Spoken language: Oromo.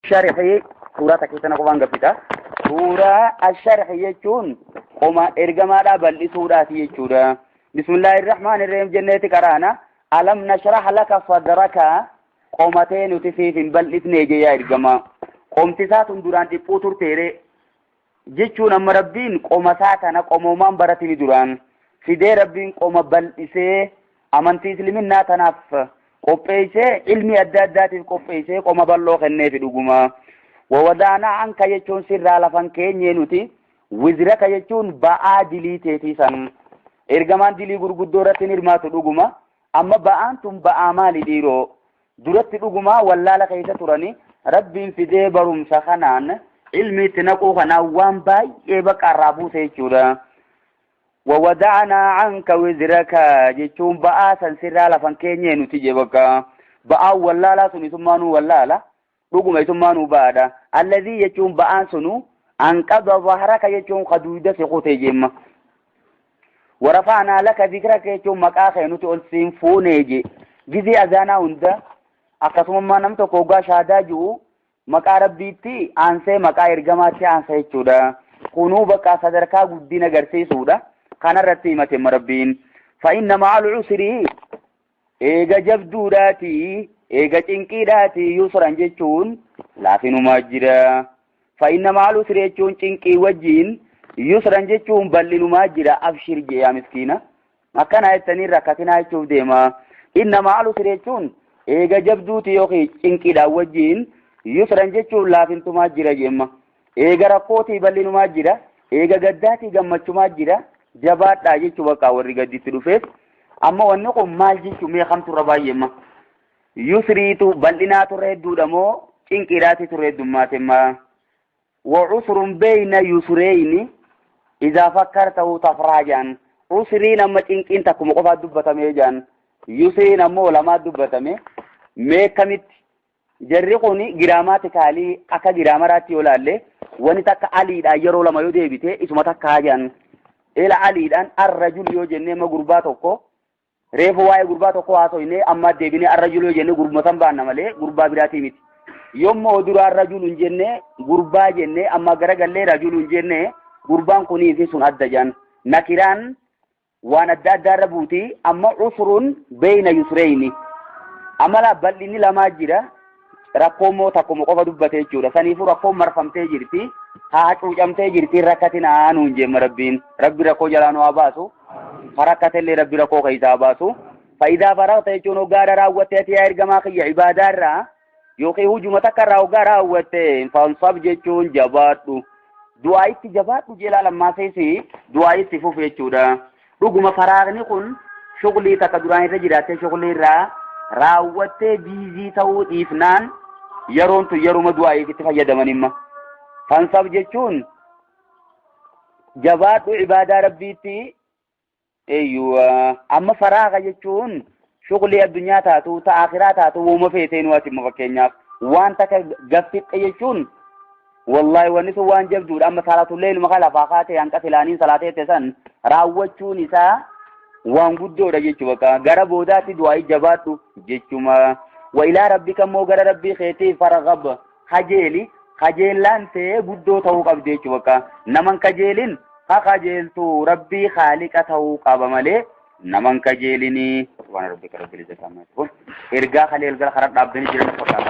شرحي سورة كيسنا قوان قبتا سورة الشرح يجون قوما إرقما لا بل سورة يجون بسم الله الرحمن الرحيم جنة كرانا ألم نشرح لك صدرك قومتين تفيف بل إثنيجي يا إرقما قومتسات دران تفوتر تيري جيشون أم ربين قومتاتنا قومومان براتي دران فدي ربين قوم بل إسي أمانتي سلمنا تناف قوبيسي علمي أدادات قوبيسي قوم بلوخ النيف دقما وودانا عنك يجون سر لفن كيني نوتي وزرك يجون باء دليتي سن إرجمان دلي غرغدورة نرمات دقما أما باء أنتم باء مالي ديرو درت دقما ولا لكيسة تراني ربي في ذي بروم سخنان علمي تنقو خنا وان باي يبقى قرابو سيجورا وودعنا عنك وزرك يجون باء سر لفن كيني نوتي جبكا باء ولا لا سني ثمانو ولا لا dhuguma isummaanuu baadha alladhii jechuun ba'aan sunu anqadha zahraka jechuun qaduuda siqute jemma warafa'naa laka dhikraka jechuun maqaa kee nuti ol siin fuuneeje gizii azaanaa hunda akkasumammaa nam tokko hoggaa shaadaa ji'u maqaa rabbiitti aansee maqaa ergamaatti aansa jechuudha kunuu bakka sadarkaa guddina agarsiisuudha kanarratti himate rabbiin fa'inna ma'al usrii eega jabduudhaati eega cinqiidhaati yusran jechuun laafinumaa jira fa'inna ma'al usri jechuun cinqii wajjiin yusran jechuun bal'inumaa jira abshir jee yaa miskiina akkana jettanii rakkatinaa jechuuf deema inna ma'al usri jechuun eega jabduuti yookiin cinqiidhaan wajjiin yusran jechuun laafintumaa jira jemma eega rakkootii bal'inumaa jira eega gaddaatii gammachumaa jira jabaadhaa jechuu bakka warri gadditti dhufeef amma wanni kun maal jechuu meeqamtu irra baay'eema yusriitu bal'inaa turre hedduudha moo cinqiidhaati turre heddummaatema وعسر بين يسرين إذا فكرته تفراجان عسرين أما cinqiin takkuma qofa dubbatame jaan yusriin ammoo lama dubbatame mee kamit jarri kun giraamaatikaalii akka giraamaraatti yoo laalle wani takka aliidhaan yeroo lama yoo deebite isuma takka hajaan ila aliidhaan arrajul yoo jennee ma gurbaa tokko reefu waa'ee gurbaa tokko haasoyne amma deebine arrajul yoo jenne gurbatan baanna malee gurbaa biraatii miti yommoo dura arrajulun jenne gurbaa jenne amma garagallee rajulun jenne gurbaan kunii fi sun adda jaan nakiraan waan adda addaarra buuti amma usrun beeyna yusreyni amala bal'inni lamaa jira rakkoommoo takkuma qofa dubbate jechuudha saniifuu rakkoon marfamtee jirti haa cuucamtee jirti rakkatina nuun jemma rabbiin rabbi rakkoo jalaanuu haa baasu farakkatellee rabbi rakkoo keessaa baasu faayidaa faraqta jechuun hoggaadha raawwattee ati yaa ergamaa kiyya ibaadaarraa yookiin hujuma takka irraa hoggaa raawwatte fansab jechuun jabaadhu du'aa itti jabaadhu jeelaa lammaaseesi du'aa itti fufu jechuudha dhuguma faraaqni kun shughulii takka duraan irra jiraattee shughulii irraa raawwattee biizii ta'uu dhiifnaan yeroon tun yeruma du'aa itti fayyadamanimma fansab jechuun jabaadhu ibaadaa rabbiitti eeyyuwa amma faraaqa jechuun shughulii addunyaa taatu ta akhiraa taatu wooma feeteen waati fakkeenyaaf waan takka gaffixxe jechuun wallahi wanni sun waan jabduudha amma salaatullee ilma kala faakaatee hanqa filaaniin salaateette san raawwachuun isaa waan guddoodha jechuu bakka gara boodaatti du'aa jabaadhu jechuma wa ilaa rabbika immoo gara rabbii keetii farghab kajeeli kajeellaan ta'ee guddoo ta'uu qabdi jechuu bakka naman kajeelin ha kajeeltu rabbii khaaliqa ta'uu qaba malee naman kajeelini subhana rabbika rabbil izzati amma yasifun ergaa khaleel gal kharat dhaabdanii jiran fakkaata